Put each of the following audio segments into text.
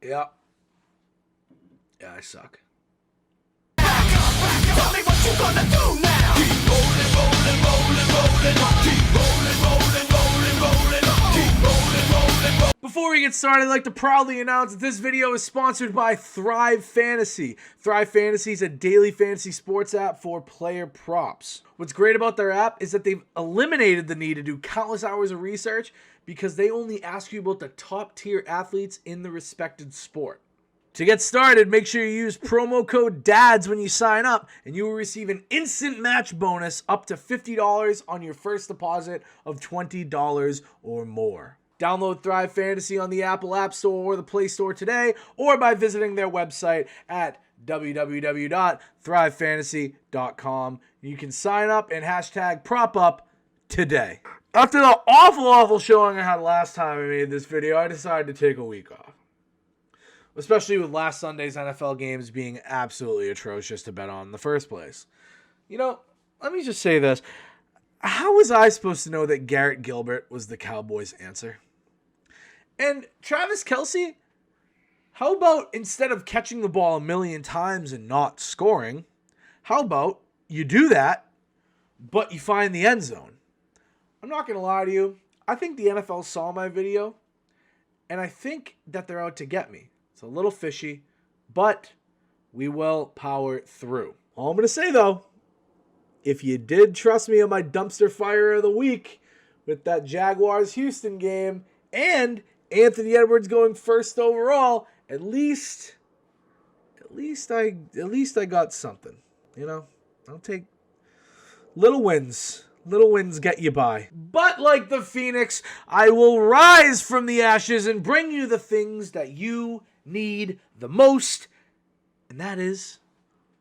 Yeah. Yeah, I suck. Tell me what you gonna do now. Keep rolling, rolling, rolling, rolling. Keep rolling, rolling, rolling, rolling. Keep rolling, rolling, rolling. Before we get started, I'd like to proudly announce that this video is sponsored by Thrive Fantasy. Thrive Fantasy is a daily fantasy sports app for player props. What's great about their app is that they've eliminated the need to do countless hours of research because they only ask you about the top tier athletes in the respected sport. To get started, make sure you use promo code DADS when you sign up, and you will receive an instant match bonus up to $50 on your first deposit of $20 or more. Download Thrive Fantasy on the Apple App Store or the Play Store today, or by visiting their website at www.thrivefantasy.com. You can sign up and hashtag prop up today. After the awful showing I had last time I made this video, I decided to take a week off. Especially with last Sunday's NFL games being absolutely atrocious to bet on in the first place. You know, let me just say this. How was I supposed to know that Garrett Gilbert was the Cowboys' answer? And Travis Kelce, how about instead of catching the ball a million times and not scoring, how about you do that, but you find the end zone? I'm not going to lie to you. I think the NFL saw my video, and I think that they're out to get me. It's a little fishy, but we will power through. All I'm going to say, though, if you did trust me on my dumpster fire of the week with that Jaguars-Houston game and Anthony Edwards going first overall, at least I got something. You know, I'll take little wins. Little wins get you by. But like the phoenix, I will rise from the ashes and bring you the things that you need the most, and that is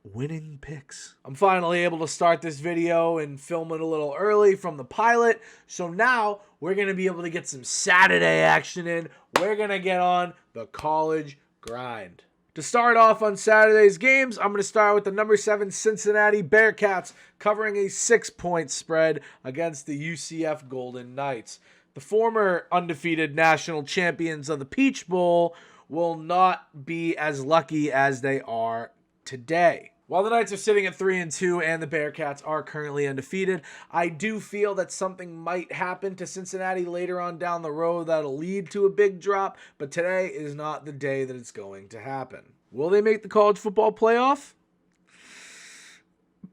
winning picks. I'm finally able to start this video and film it a little early from the pilot, so now we're going to be able to get some Saturday action in. We're going to get on the college grind. To start off on Saturday's games, I'm going to start with the number 7 Cincinnati Bearcats covering a 6-point spread against the UCF Golden Knights. The former undefeated national champions of the Peach Bowl will not be as lucky as they are today. While the Knights are sitting at 3-2 and the Bearcats are currently undefeated, I do feel that something might happen to Cincinnati later on down the road that'll lead to a big drop, but today is not the day that it's going to happen. Will they make the college football playoff?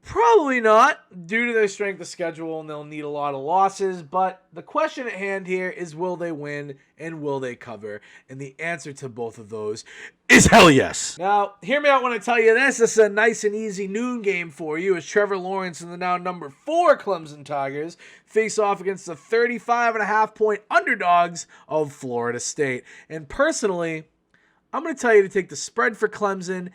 Probably not, due to their strength of schedule, and they'll need a lot of losses. But the question at hand here is, will they win and will they cover? And the answer to both of those is hell yes. Now, hear me out when I tell you this. This is a nice and easy noon game for you as Trevor Lawrence and the now number 4 Clemson Tigers face off against the 35.5-point underdogs of Florida State. And personally, I'm going to tell you to take the spread for Clemson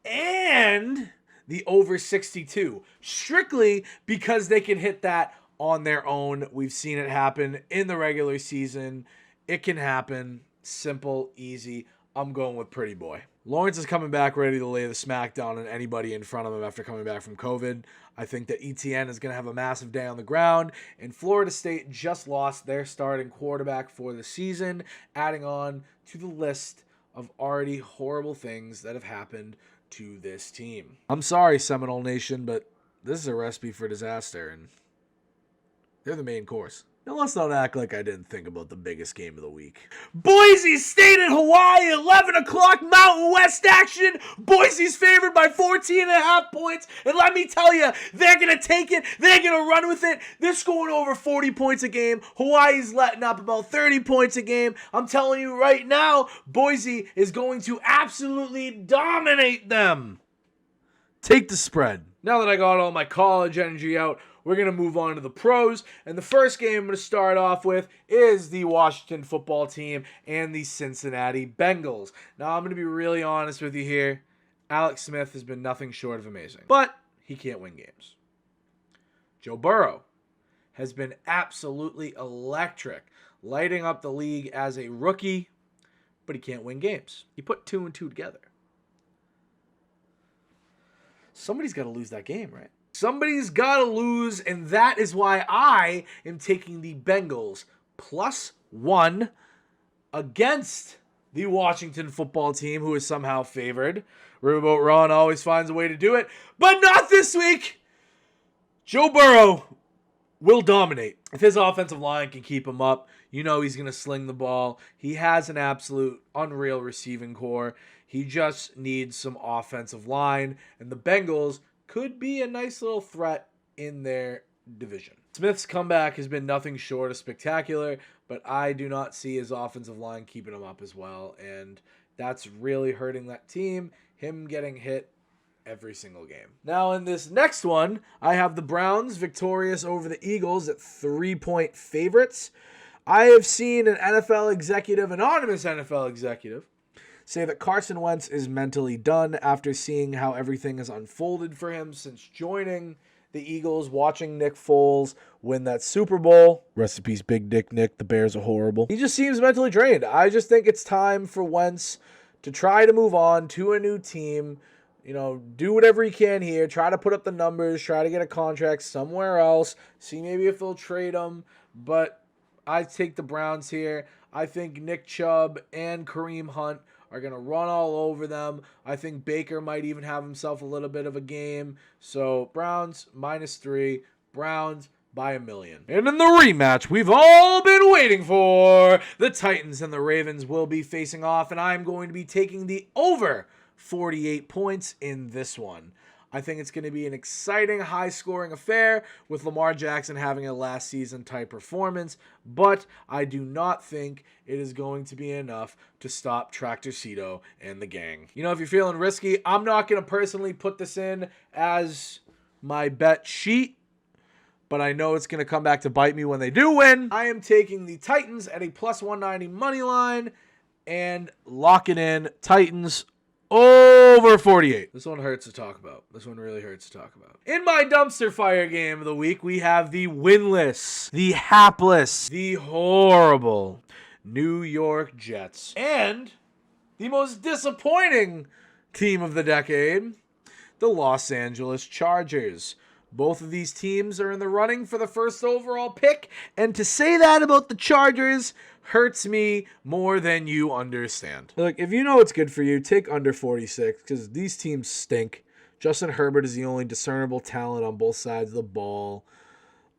and the over 62, strictly because they can hit that on their own. We've seen it happen in the regular season. It can happen. Simple, easy. I'm going with Pretty Boy. Lawrence is coming back ready to lay the smackdown on anybody in front of him after coming back from COVID. I think that ETN is going to have a massive day on the ground, and Florida State just lost their starting quarterback for the season, adding on to the list of already horrible things that have happened to this team. I'm sorry, Seminole Nation, but this is a recipe for disaster, and they're the main course. Now let's not act like I didn't think about the biggest game of the week. Boise State and Hawaii, 11 o'clock Mountain West action. Boise's favored by 14.5 points, and let me tell you, they're going to take it. They're going to run with it. They're scoring over 40 points a game. Hawaii's letting up about 30 points a game. I'm telling you right now, Boise is going to absolutely dominate them. Take the spread. Now that I got all my college energy out, we're going to move on to the pros. And the first game I'm going to start off with is the Washington football team and the Cincinnati Bengals. Now, I'm going to be really honest with you here. Alex Smith has been nothing short of amazing, but he can't win games. Joe Burrow has been absolutely electric, lighting up the league as a rookie, but he can't win games. He put 2 and 2 together. Somebody's got to lose that game, right? Somebody's got to lose, and that is why I am taking the Bengals +1 against the Washington football team, who is somehow favored. Riverboat Ron always finds a way to do it, but not this week. Joe Burrow will dominate. If his offensive line can keep him up, you know he's going to sling the ball. He has an absolute unreal receiving core. He just needs some offensive line, and the Bengals could be a nice little threat in their division. Smith's comeback has been nothing short of spectacular, but I do not see his offensive line keeping him up as well, and that's really hurting that team, him getting hit every single game. Now in this next one, I have the Browns victorious over the Eagles at 3-point favorites. I have seen an NFL executive, anonymous NFL executive, say that Carson Wentz is mentally done after seeing how everything has unfolded for him since joining the Eagles, watching Nick Foles win that Super Bowl. Rest in peace, Big Dick Nick. The Bears are horrible. He just seems mentally drained. I just think it's time for Wentz to try to move on to a new team. You know, do whatever he can here. Try to put up the numbers. Try to get a contract somewhere else. See maybe if they'll trade him. But I take the Browns here. I think Nick Chubb and Kareem Hunt are going to run all over them. I think Baker might even have himself a little bit of a game. So Browns -3. Browns by 1 million. And in the rematch we've all been waiting for, the Titans and the Ravens will be facing off, and I'm going to be taking the over 48 points in this one. I think it's going to be an exciting, high-scoring affair with Lamar Jackson having a last season type performance, but I do not think it is going to be enough to stop Tractor Cito and the gang. You know, if you're feeling risky, I'm not going to personally put this in as my bet sheet, but I know it's going to come back to bite me when they do win. I am taking the Titans at a +190 money line and locking in Titans over 48. This one hurts to talk about. This one really hurts to talk about. In my dumpster fire game of the week, we have the winless, the hapless, the horrible New York Jets. And the most disappointing team of the decade, the Los Angeles Chargers. Both of these teams are in the running for the first overall pick, and to say that about the Chargers hurts me more than you understand. Look, if you know what's good for you, take under 46, because these teams stink. Justin Herbert is the only discernible talent on both sides of the ball.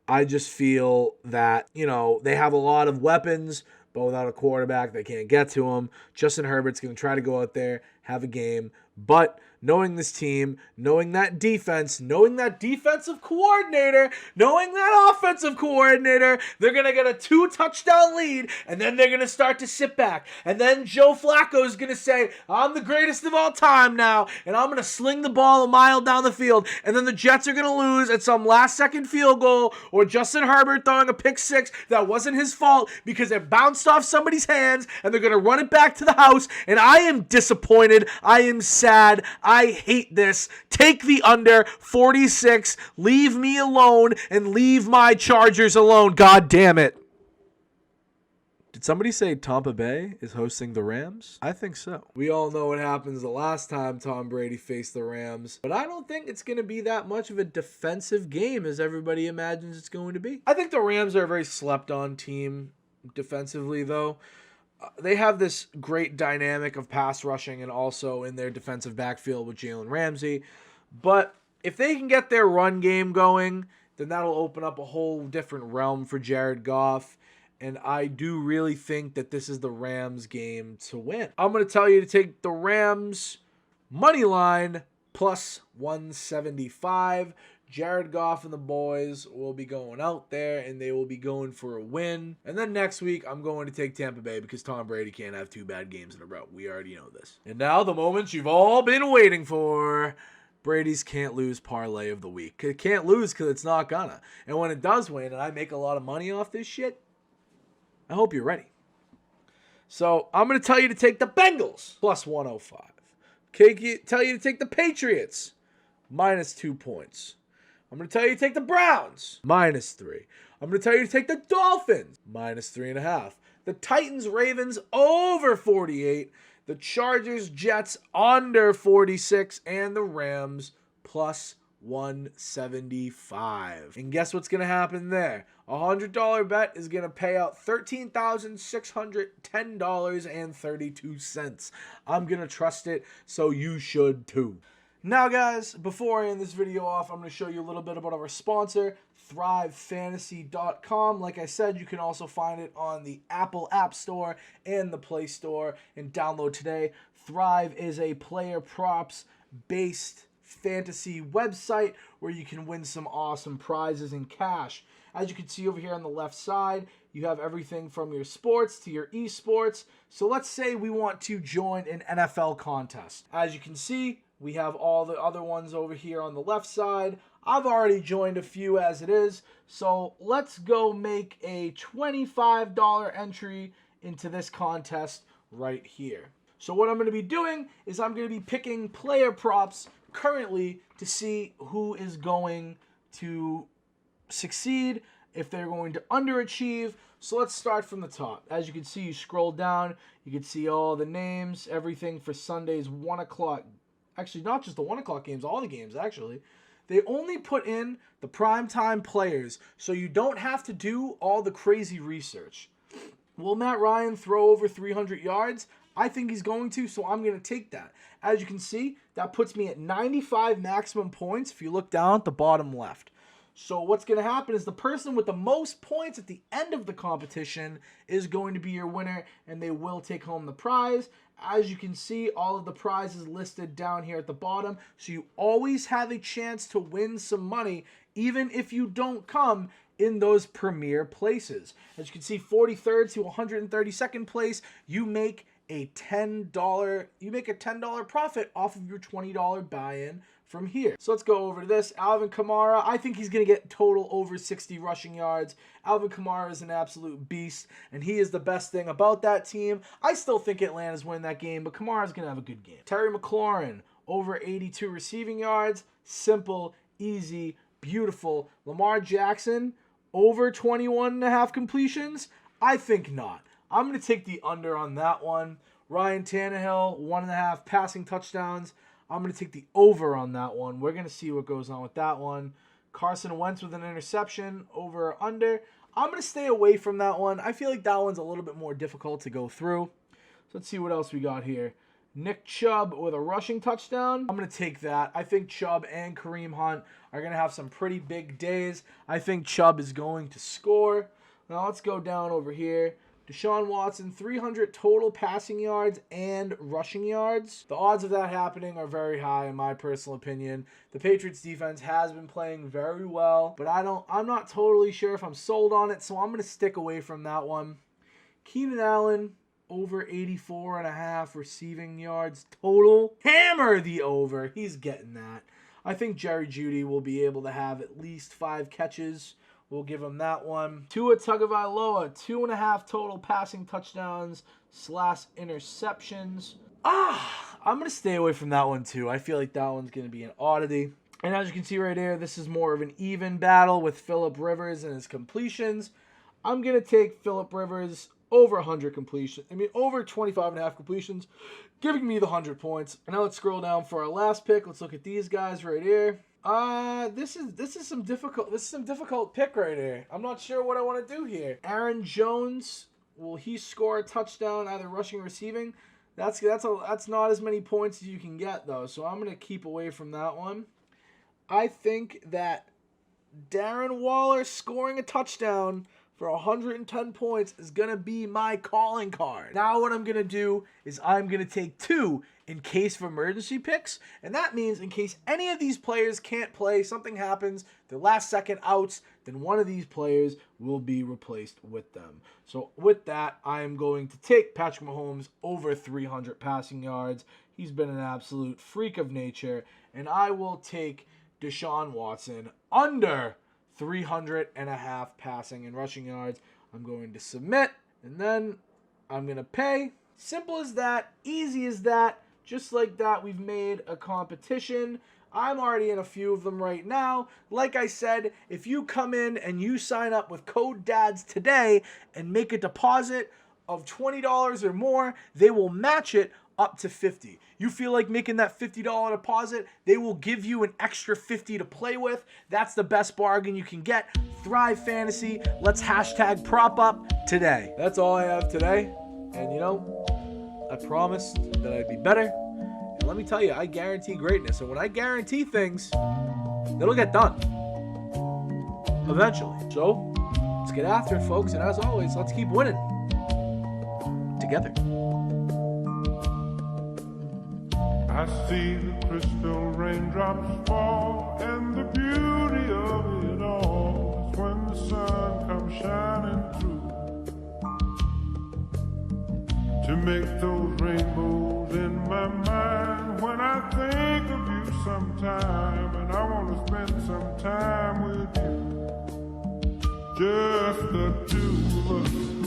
I just feel that, you know, they have a lot of weapons, but without a quarterback, they can't get to him. Justin Herbert's going to try to go out there, have a game, but knowing this team, knowing that defense, knowing that defensive coordinator, knowing that offensive coordinator, they're going to get a 2-touchdown lead, and then they're going to start to sit back. And then Joe Flacco is going to say, I'm the greatest of all time now, and I'm going to sling the ball a mile down the field. And then the Jets are going to lose at some last-second field goal, or Justin Herbert throwing a pick six that wasn't his fault because it bounced off somebody's hands, and they're going to run it back to the house. And I am disappointed. I am sad. I hate this. Take the under 46. Leave me alone and leave my Chargers alone. God damn it. Did somebody say Tampa Bay is hosting the Rams? I think so. We all know what happens the last time Tom Brady faced the Rams, but I don't think it's going to be that much of a defensive game as everybody imagines it's going to be. I think the Rams are a very slept-on team defensively, though. They have this great dynamic of pass rushing and also in their defensive backfield with Jalen Ramsey. But if they can get their run game going, then that'll open up a whole different realm for Jared Goff. And I do really think that this is the Rams game to win. I'm going to tell you to take the Rams money line +175. Jared Goff and the boys will be going out there, and they will be going for a win. And then next week, I'm going to take Tampa Bay because Tom Brady can't have 2 bad games in a row. We already know this. And now the moments you've all been waiting for. Brady's can't lose parlay of the week. It can't lose because it's not gonna. And when it does win, and I make a lot of money off this shit, I hope you're ready. So I'm going to tell you to take the Bengals +105. Okay, tell you to take the Patriots -2 points. I'm going to tell you to take the Browns -3. I'm going to tell you to take the Dolphins -3.5. The Titans, Ravens over 48. The Chargers, Jets under 46. And the Rams 175. And guess what's going to happen there? A $100 bet is going to pay out $13,610.32. I'm going to trust it, so you should too. Now, guys, before I end this video off, I'm going to show you a little bit about our sponsor, ThriveFantasy.com. Like I said, you can also find it on the Apple App Store and the Play Store, and download today. Thrive is a player props-based fantasy website where you can win some awesome prizes and cash. As you can see over here on the left side, you have everything from your sports to your esports. So let's say we want to join an NFL contest. As you can see, we have all the other ones over here on the left side. I've already joined a few as it is, so let's go make a $25 entry into this contest right here. So what I'm going to be doing is I'm going to be picking player props currently to see who is going to succeed, if they're going to underachieve. So let's start from the top. As you can see, you scroll down, you can see all the names, everything for Sunday's 1 o'clock. Actually, not just the 1 o'clock games, all the games actually. They only put in the primetime players, so you don't have to do all the crazy research. Will Matt Ryan throw over 300 yards? I think he's going to, so I'm going to take that. As you can see, that puts me at 95 maximum points if you look down at the bottom left. So what's going to happen is the person with the most points at the end of the competition is going to be your winner, and they will take home the prize. As you can see, all of the prizes listed down here at the bottom, so you always have a chance to win some money, even if you don't come in those premier places. As you can see, 43rd to 132nd place, you make a $10 profit off of your $20 buy-in from here. So let's go over to this. Alvin Kamara, I think he's going to get total over 60 rushing yards. Alvin Kamara is an absolute beast, and he is the best thing about that team. I still think Atlanta's winning that game, but Kamara's going to have a good game. Terry McLaurin, over 82 receiving yards. Simple, easy, beautiful. Lamar Jackson, over 21.5 completions. I think not. I'm going to take the under on that one. Ryan Tannehill, 1.5 passing touchdowns. I'm going to take the over on that one. We're going to see what goes on with that one. Carson Wentz with an interception, over or under. I'm going to stay away from that one. I feel like that one's a little bit more difficult to go through. So let's see what else we got here. Nick Chubb with a rushing touchdown. I'm going to take that. I think Chubb and Kareem Hunt are going to have some pretty big days. I think Chubb is going to score. Now let's go down over here. Deshaun Watson, 300 total passing yards and rushing yards. The odds of that happening are very high in my personal opinion. The Patriots defense has been playing very well, but I'm not totally sure if I'm sold on it, so I'm going to stick away from that one. Keenan Allen, over 84.5 receiving yards total. Hammer the over. He's getting that. I think Jerry Jeudy will be able to have at least 5 catches. We'll give him that one. Tua Tagovailoa, 2.5 total passing touchdowns / interceptions. I'm going to stay away from that one too. I feel like that one's going to be an oddity. And as you can see right here, this is more of an even battle with Phillip Rivers and his completions. I'm going to take Phillip Rivers over 100 completions. Over 25.5 completions, giving me the 100 points. And now let's scroll down for our last pick. Let's look at these guys right here. This is some difficult pick right here. I'm not sure what I want to do here. Aaron Jones, will he score a touchdown, either rushing or receiving? That's not as many points as you can get though, so I'm gonna keep away from that one. I think that Darren Waller scoring a touchdown for 110 points is going to be my calling card. Now what I'm going to do is I'm going to take 2 in case of emergency picks, and that means in case any of these players can't play, something happens, the last second outs, then one of these players will be replaced with them. So with that, I am going to take Patrick Mahomes over 300 passing yards. He's been an absolute freak of nature, and I will take Deshaun Watson under 300.5 passing and rushing yards. I'm going to submit, and then I'm going to pay. Simple as that, easy as that. Just like that, we've made a competition. I'm already in a few of them right now. Like I said, if you come in and you sign up with code DADS today and make a deposit of $20 or more, they will match it up to $50. You feel like making that $50 deposit, they will give you an extra $50 to play with. That's the best bargain you can get. Thrive Fantasy. Let's hashtag prop up today. That's all I have today. And you know, I promised that I'd be better. And let me tell you, I guarantee greatness. And when I guarantee things, it'll get done eventually. So let's get after it, folks. And as always, let's keep winning together. I see the crystal raindrops fall, and the beauty of it all is when the sun comes shining through to make those rainbows in my mind. When I think of you sometime, and I want to spend some time with you, just the two of us.